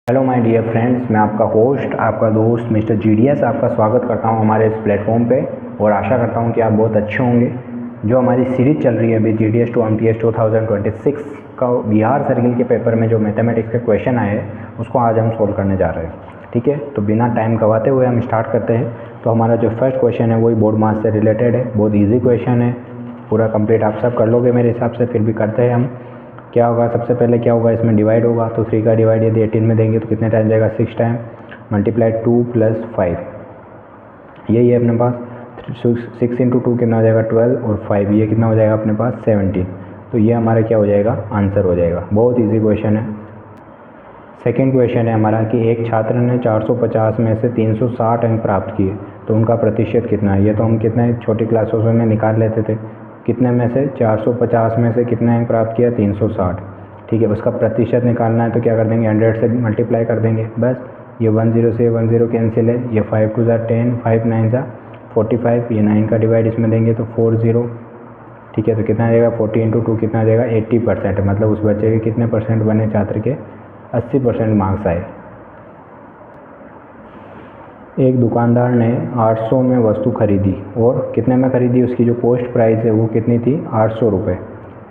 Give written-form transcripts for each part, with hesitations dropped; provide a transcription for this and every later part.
Hello my dear friends, मैं आपका host, आपका दोस्त मिस्टर जीडीएस आपका स्वागत करता हूं हमारे इस प्लेटफॉर्म पे और आशा करता हूं कि आप बहुत अच्छे होंगे। जो हमारी सीरीज़ चल रही है अभी जीडीएस टू एमटीएस 2026 का बिहार सर्किल के पेपर में जो मैथमेटिक्स के क्वेश्चन आए हैं उसको आज हम सोल्व करने जा रहे हैं। ठीक है, तो बिना टाइम गवाते हुए हम स्टार्ट करते हैं। तो हमारा जो फर्स्ट क्वेश्चन है वही बोर्ड मास से रिलेटेड है। बहुत ईजी क्वेश्चन है, पूरा कंप्लीट आप सब कर लोगे मेरे हिसाब से। फिर भी करते हैं हम। क्या होगा, सबसे पहले क्या होगा, इसमें डिवाइड होगा। तो 3 का डिवाइड यदि 18 में देंगे तो कितने टाइम जाएगा, 6 टाइम मल्टीप्लाई 2 + 5, यही है अपने पास। 6 × 2 कितना हो जाएगा 12 और 5 ये कितना हो जाएगा अपने पास 17। तो ये हमारा क्या हो जाएगा, आंसर हो जाएगा। बहुत ईजी क्वेश्चन है। सेकेंड क्वेश्चन है हमारा कि एक छात्र ने 450 में से 360 अंक प्राप्त किए तो उनका प्रतिशत कितना है। ये तो हम कितने छोटी क्लासों में निकाल लेते थे। कितने में से 450 में से कितने अंक प्राप्त किया, 360। ठीक है, उसका प्रतिशत निकालना है तो क्या कर देंगे, 100 से मल्टीप्लाई कर देंगे बस। ये 10 से 10 कैंसिल है, ये 5 × 2 = 10, 5 × 9 = 45, ये 9 का डिवाइड इसमें देंगे तो 40। ठीक है, तो कितना आ जाएगा, 40 × 2 कितना आ जाएगा, 80%। मतलब उस बच्चे के कितने परसेंट बने, छात्र के 80% मार्क्स आए। एक दुकानदार ने 800 में वस्तु खरीदी और कितने में खरीदी, उसकी जो कॉस्ट प्राइस है वो कितनी थी, 800 रुपये।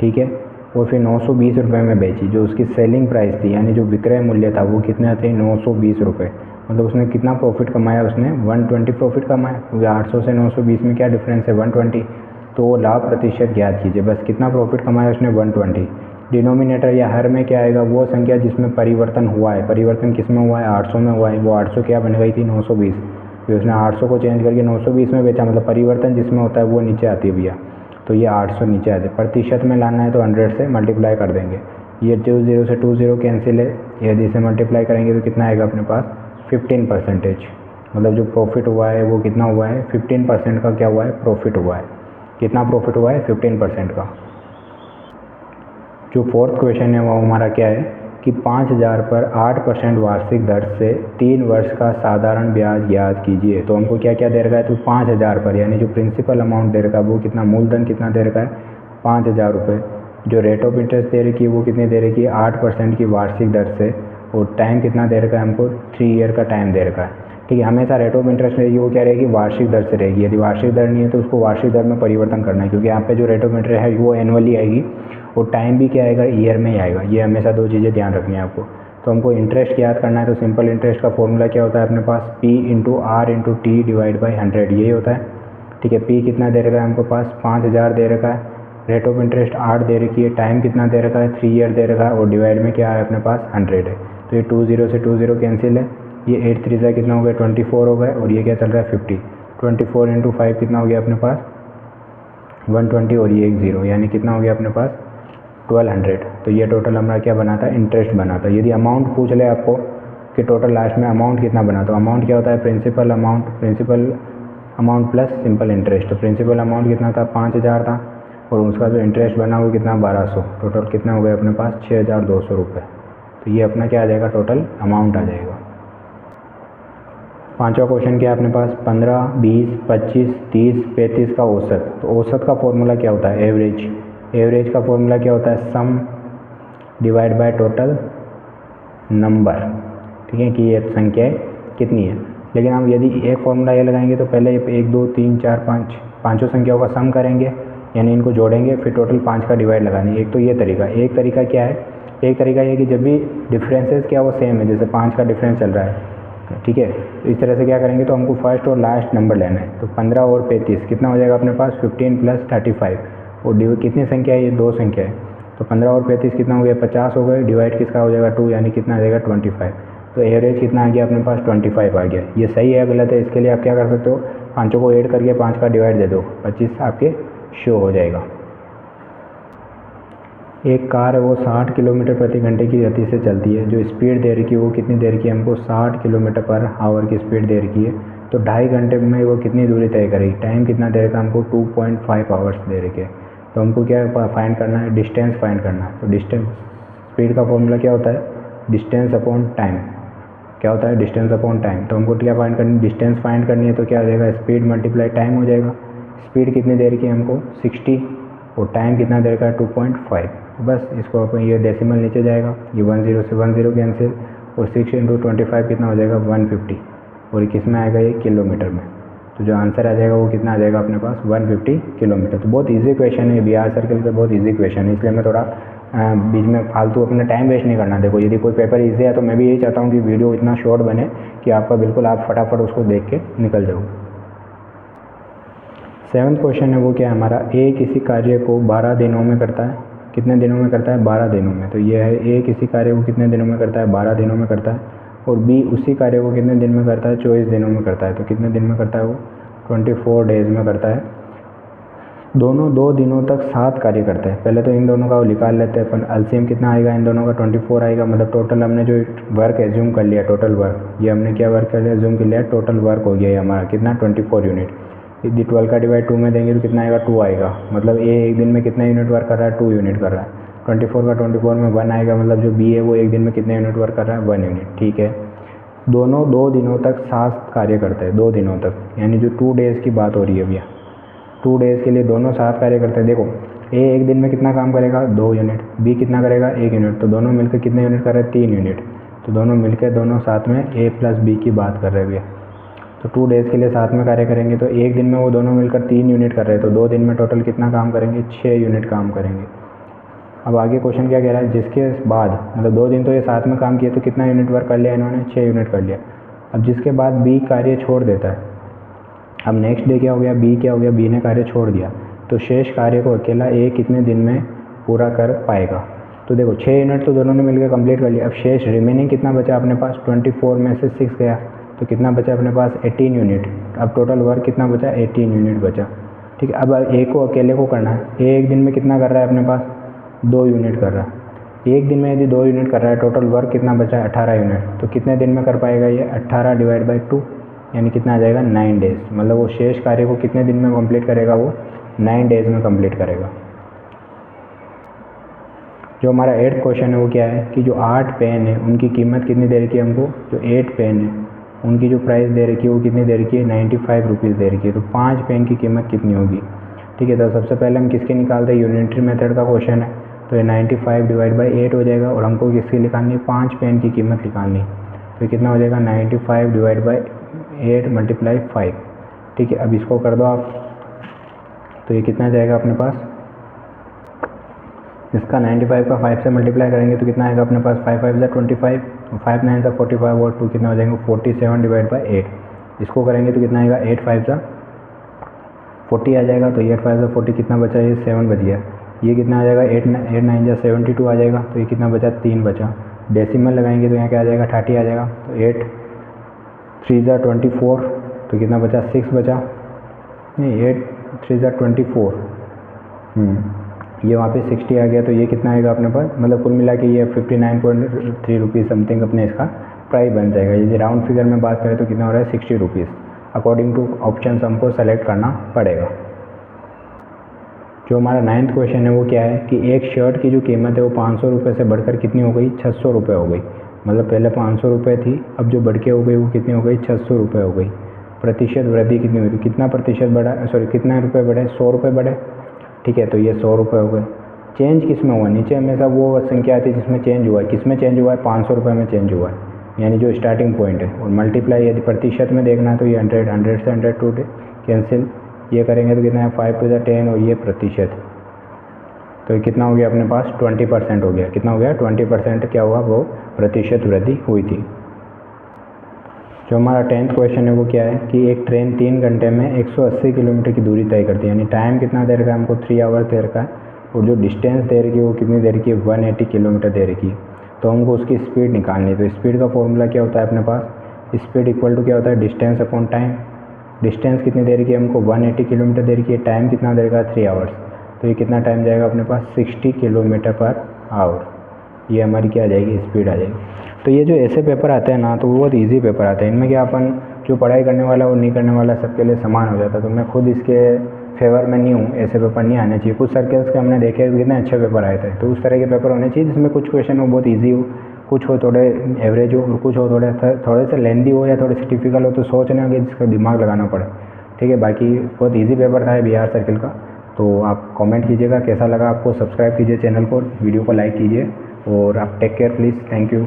ठीक है, और फिर 920 रुपये में बेची। जो उसकी सेलिंग प्राइस थी यानी जो विक्रय मूल्य था वो कितना थे, 920 रुपये। मतलब उसने कितना प्रॉफिट कमाया, उसने 120 प्रॉफिट कमाया। क्योंकि 800 से 920 में क्या डिफरेंस है, 120। तो वो लाभ प्रतिशत ज्ञात कीजिए। बस कितना प्रॉफिट कमाया उसने, 120। डिनोमिनेटर या हर में क्या आएगा, वो संख्या जिसमें परिवर्तन हुआ है। परिवर्तन किस में हुआ है, 800 में हुआ है। वो 800 क्या बन गई थी, 920। फिर उसने 800 को चेंज करके 920 में बेचा। मतलब परिवर्तन जिसमें होता है वो नीचे आती है भैया। तो ये 800 नीचे आते। प्रतिशत में लाना है तो 100 से मल्टीप्लाई कर देंगे। ये 20 से 20 कैंसिल है, यदि इसे मल्टीप्लाई करेंगे तो कितना आएगा अपने पास, 15%। मतलब जो प्रॉफिट हुआ है वो कितना हुआ है, 15% का क्या हुआ है, प्रॉफिट हुआ है। कितना प्रॉफिट हुआ है, 15% का। जो फोर्थ क्वेश्चन है वो हमारा क्या है कि 5000 पर 8% वार्षिक दर से 3 वर्ष का साधारण ब्याज ज्ञात कीजिए। तो हमको क्या क्या दे रखा है, तो 5000 पर यानी जो प्रिंसिपल अमाउंट दे रखा है वो कितना, मूलधन कितना दे रखा है, 5000 रुपये। जो रेट ऑफ इंटरेस्ट दे रखी है वो कितनी दे रखी है, 8% की वार्षिक दर से। और टाइम कितना दे रखा है हमको, 3 ईयर का टाइम दे रखा है। ठीक है, हमेशा रेट ऑफ इंटरेस्ट रहेगी वो क्या रहेगी, वार्षिक दर से रहेगी। यदि वार्षिक दर नहीं है तो उसको वार्षिक दर में परिवर्तन करना है, क्योंकि यहाँ पे जो रेट ऑफ इंटरेस्ट है वो एनुअली आएगी और टाइम भी क्या आएगा, ईयर में ही आएगा। ये हमेशा दो चीज़ें ध्यान रखनी है आपको। तो हमको इंटरेस्ट याद करना है तो सिंपल इंटरेस्ट का फॉर्मूला क्या होता है अपने पास, P × R × T / 100, यही होता है। ठीक है, P कितना दे रखा है हमको पास, 5000 दे रखा है। रेट ऑफ इंटरेस्ट 8 दे रखी है। टाइम कितना दे रखा है, 3 ईयर दे रखा है। और डिवाइड में क्या है अपने पास, 100 है। तो ये 20 से 20 कैंसिल है। ये 8 × 3 कितना हो गया, 24 हो गए। और ये क्या चल रहा है, 50। 24 × 5 कितना हो गया अपने पास, 120। और ये एक 0 यानी कितना हो गया अपने पास, 1200। तो ये टोटल हमारा क्या बना था, इंटरेस्ट बना था। यदि अमाउंट पूछ ले आपको कि टोटल लास्ट में अमाउंट कितना बना, तो अमाउंट क्या होता है, principal amount plus simple interest. तो प्रिंसिपल अमाउंट कितना था, 5000 था। और उसका जो इंटरेस्ट बना वो कितना, 1200। टोटल कितना हो गया अपने पास, 6200 रुपये। तो ये अपना क्या आ जाएगा, टोटल अमाउंट आ जाएगा। पांचवा क्वेश्चन क्या है अपने पास, 15, 20, 25, 30, 35 का औसत। तो औसत का फॉर्मूला क्या होता है, एवरेज। एवरेज का फॉर्मूला क्या होता है, सम डिवाइड बाय टोटल नंबर। ठीक है, कि ये संख्याएँ कितनी है। लेकिन हम यदि एक फॉर्मूला ये लगाएंगे तो पहले 1, 2, 3, 4, 5 पाँचों संख्याओं का सम करेंगे, यानी इनको जोड़ेंगे, फिर टोटल 5 का डिवाइड लगानी। एक तो ये तरीका। एक तरीका क्या है, एक तरीका ये कि जब भी डिफरेंसेस क्या वो सेम है, जैसे 5 का डिफरेंस चल रहा है, ठीक है, तो इस तरह से क्या करेंगे, तो हमको फर्स्ट और लास्ट नंबर लेना है। तो 15 और 35 कितना हो जाएगा अपने पास, 15 + 35। और कितनी संख्या है, ये 2 संख्या है। तो 15 और 35 कितना हो गया, 50 हो गए। डिवाइड किसका हो जाएगा, 2, यानी कितना आ जाएगा, 25। तो एवरेज कितना आ गया अपने पास, 25 आ गया। ये सही है गलत है, इसके लिए आप क्या कर सकते हो, पाँचों को ऐड करके 5 का डिवाइड दे दो, 25 आपके शो हो जाएगा। एक कार है वो 60 किलोमीटर प्रति घंटे की गति से चलती है। जो स्पीड दे रखी है वो कितनी दे रखी है हमको, 60 किलोमीटर/आवर की स्पीड दे रखी है। तो 2.5 घंटे में वो कितनी दूरी तय करेगी। टाइम कितना दे रखा है हमको, 2.5 आवर्स दे रखे है। तो हमको क्या फाइंड करना है, डिस्टेंस फाइंड करना है। तो डिस्टेंस, स्पीड का फॉर्मूला क्या होता है, डिस्टेंस अपॉन टाइम। क्या होता है, डिस्टेंस अपॉन टाइम। तो हमको क्या फाइंड करनी है, डिस्टेंस फाइंड करनी है। तो क्या आ जाएगा, स्पीड मल्टीप्लाई टाइम हो जाएगा। स्पीड कितनी दे रखी है हमको, 60। और टाइम कितना दे रखा है, 2.5। बस इसको अपन, ये डेसिमल नीचे जाएगा, ये 10 से 10 कैंसिल। और 6 इंटू 25 कितना हो जाएगा 150, और ये किस में आएगा, ये किलोमीटर में। तो जो आंसर आ जाएगा वो कितना आ जाएगा अपने पास 150 किलोमीटर। तो बहुत इजी क्वेश्चन है, बिहार सर्किल का बहुत इजी क्वेश्चन है, इसलिए मैं थोड़ा बीच में फालतू अपना टाइम वेस्ट नहीं करना। देखो यदि कोई पेपर इजी है तो मैं भी यही चाहता हूँ कि वीडियो इतना शॉर्ट बने कि आपका बिल्कुल आप फटाफट उसको देख के निकल जाओ। 7th क्वेश्चन है वो क्या है हमारा, ए किसी कार्य को 12 दिनों में करता है, कितने दिनों में करता है 12 दिनों में। तो ये है ए किसी कार्य को कितने दिनों में करता है 12 दिनों में करता है, और बी उसी कार्य को कितने दिन में करता है 24 दिनों में करता है। तो कितने दिन में करता है वो 24 डेज में करता है। दोनों 2 दिनों तक 7 कार्य करते हैं। पहले तो इन दोनों का वो निकाल लेते हैं अपन, एलसीएम कितना आएगा इन दोनों का 24 आएगा, मतलब टोटल हमने जो वर्क एज्यूम कर लिया, टोटल वर्क, ये हमने क्या वर्क कर लिया, एज्यूम कर लिया, टोटल वर्क हो गया ये हमारा कितना 24 यूनिट। यदि 12 का डिवाइड 2 में देंगे तो कितना आएगा 2 आएगा, मतलब ए एक दिन में कितना यूनिट वर्क कर रहा है 2 यूनिट कर रहा है। 24 का 24 में 1 आएगा, मतलब जो बी है वो एक दिन में कितने यूनिट वर्क कर रहा है 1 यूनिट। ठीक है, दोनों 2 दिनों तक 7 कार्य करते हैं, 2 दिनों तक, यानी जो 2 डेज़ की बात हो रही है भैया, 2 डेज़ के लिए दोनों 7 कार्य करते हैं। देखो ए एक दिन में कितना काम करेगा 2 यूनिट, बी कितना करेगा 1 यूनिट, तो दोनों मिलकर कितने यूनिट कर रहे हैं 3 यूनिट। तो दोनों मिलकर दोनों साथ में ए प्लस बी की बात कर रहे हैं भैया। तो 2 डेज़ के लिए साथ में कार्य करेंगे, तो एक दिन में वो दोनों मिलकर 3 यूनिट कर रहे हैं, तो 2 दिन में टोटल कितना काम करेंगे 6 यूनिट काम करेंगे। अब आगे क्वेश्चन क्या कह रहा है, जिसके बाद मतलब 2 दिन तो ये साथ में काम किए, तो कितना यूनिट वर्क कर लिया इन्होंने 6 यूनिट कर लिया। अब जिसके बाद बी कार्य छोड़ देता है, अब नेक्स्ट डे क्या हो गया, बी क्या हो गया, बी ने कार्य छोड़ दिया, तो शेष कार्य को अकेला ए कितने दिन में पूरा कर पाएगा। तो देखो 6 यूनिट तो दोनों ने मिलकर कंप्लीट कर लिया। अब शेष रिमेनिंग कितना बचा अपने पास, 24 में से 6 गया तो कितना बचा अपने पास 18 यूनिट। अब टोटल वर्क कितना बचा 18 यूनिट बचा। ठीक है, अब ए को अकेले को करना है, ए एक दिन में कितना कर रहा है अपने पास 2 यूनिट कर रहा है। एक दिन में यदि 2 यूनिट कर रहा है, टोटल वर्क कितना बचा है 18 यूनिट, तो कितने दिन में कर पाएगा ये 18 डिवाइड बाई 2, यानी कितना आ जाएगा 9 डेज़। मतलब वो शेष कार्य को कितने दिन में कंप्लीट करेगा, वो 9 डेज़ में कंप्लीट करेगा। जो हमारा 8th क्वेश्चन है वो क्या है कि जो 8 पेन है उनकी कीमत कितनी दे रखी है हमको, जो 8 पेन है उनकी जो प्राइस दे रखी है वो कितनी दे रखी है 95 रुपीज़ दे रखी है। तो 5 पेन की कीमत कितनी होगी। ठीक है, तो सबसे पहले हम किसके निकालते हैं, यूनिटरी मेथड का क्वेश्चन है, तो ये 95 डिवाइड बाई 8 हो जाएगा, और हमको किसकी निकालनी है 5 पेन की कीमत निकालनी है। तो कितना हो जाएगा 95 डिवाइड बाई 8 मल्टीप्लाई 5। ठीक है, अब इसको कर दो आप, तो ये कितना जाएगा अपने पास, इसका 95 का 5 से मल्टीप्लाई करेंगे तो कितना आएगा अपने पास 5 5 ज़ा 25, 5 9 ज़ा 45 और 2 कितना हो जाएंगे 47 डिवाइड बाई 8। इसको करेंगे तो कितना आएगा 8 5 ज़ा 40 आ जाएगा, तो 8 5 ज़ा 40 कितना बचा, ये 7 बच गया। ये कितना आ जाएगा 8 9 ज़ा 72 आ जाएगा, तो ये कितना बचा 3 बचा। डेसिमल लगाएंगे तो यहाँ क्या आ जाएगा 30 आ जाएगा, तो 8 3 ज़ा 24, तो कितना बचा 6 बचा, नहीं 8 3 ज़ा 24, ये वहाँ पे 60 आ गया, तो ये कितना आएगा अपने पास, मतलब कुल मिला के ये 59.3 रुपीज़ समथिंग अपने इसका प्राइस बन जाएगा। यदि राउंड फिगर में बात करें तो कितना हो रहा है 60 रुपीज़। अकॉर्डिंग टू ऑप्शन हमको सेलेक्ट करना पड़ेगा। जो हमारा 9th क्वेश्चन है वो क्या है कि एक शर्ट की जो कीमत है वो 500 रुपये से बढ़कर कितनी हो गई 600 रुपये हो गई। मतलब पहले 500 रुपये थी, अब जो बढ़ के हो गई वो कितनी हो गई 600 रुपये हो गई। प्रतिशत वृद्धि कितनी हुई, कितना प्रतिशत बढ़ा, सॉरी कितना रुपये बढ़े 100 रुपये बढ़े। ठीक है, तो ये 100 रुपये हो गए। चेंज किस में हुआ, नीचे हमेशा वो संख्या आती है जिसमें चेंज हुआ है, किस में चेंज हुआ है 500 रुपये में चेंज हुआ है, यानी जो स्टार्टिंग पॉइंट है। और मल्टीप्लाई यदि प्रतिशत में देखना है तो ये 100 100 से 100 टू कैंसिल, ये करेंगे तो कितना है 5 टू 10 और ये प्रतिशत, तो ये कितना हो गया अपने पास 20% हो गया। कितना हो गया 20% क्या हुआ, वो प्रतिशत वृद्धि हुई थी। जो हमारा 10th क्वेश्चन है वो क्या है कि एक ट्रेन 3 घंटे में 180 किलोमीटर की दूरी तय करती है, यानी टाइम कितना दे रखा है हमको 3 आवर दे रखा है, और जो डिस्टेंस दे रखी है वो कितनी दे रखी है 180 किलोमीटर दे रखी है। तो हमको उसकी स्पीड निकालनी है। तो स्पीड का फॉर्मूला क्या होता है अपने पास, स्पीड इक्वल टू क्या होता है डिस्टेंस अपॉन टाइम। डिस्टेंस कितनी दे रखी है हमको 180 किलोमीटर दे रखी है, टाइम कितना दे रखा है 3 आवर्स, तो ये कितना टाइम जाएगा अपने पास 60 किलोमीटर पर आवर। ये हमारी क्या आ जाएगी स्पीड आ जाएगी। तो ये जो ऐसे पेपर आते हैं ना तो वो बहुत इजी पेपर आते हैं, इनमें क्या अपन जो पढ़ाई करने वाला और नहीं करने वाला सबके लिए समान हो जाता है। तो मैं खुद इसके फेवर में नहीं हूँ, ऐसे पेपर नहीं आने चाहिए। कुछ सर्कल्स के हमने देखे कितने अच्छे पेपर आए थे, तो उस तरह के पेपर होने चाहिए जिसमें कुछ क्वेश्चन हो बहुत ईजी हो, कुछ हो थोड़े एवरेज हो, और कुछ हो थोड़े से लेंदी हो या थोड़े से टिपिकल हो, तो सोचने के जिसका दिमाग लगाना पड़े। ठीक है, बाकी बहुत ईजी पेपर था बिहार सर्किल का। तो आप कमेंट कीजिएगा कैसा लगा आपको, सब्सक्राइब कीजिए चैनल को, वीडियो को लाइक कीजिए, और आप take care please, thank you.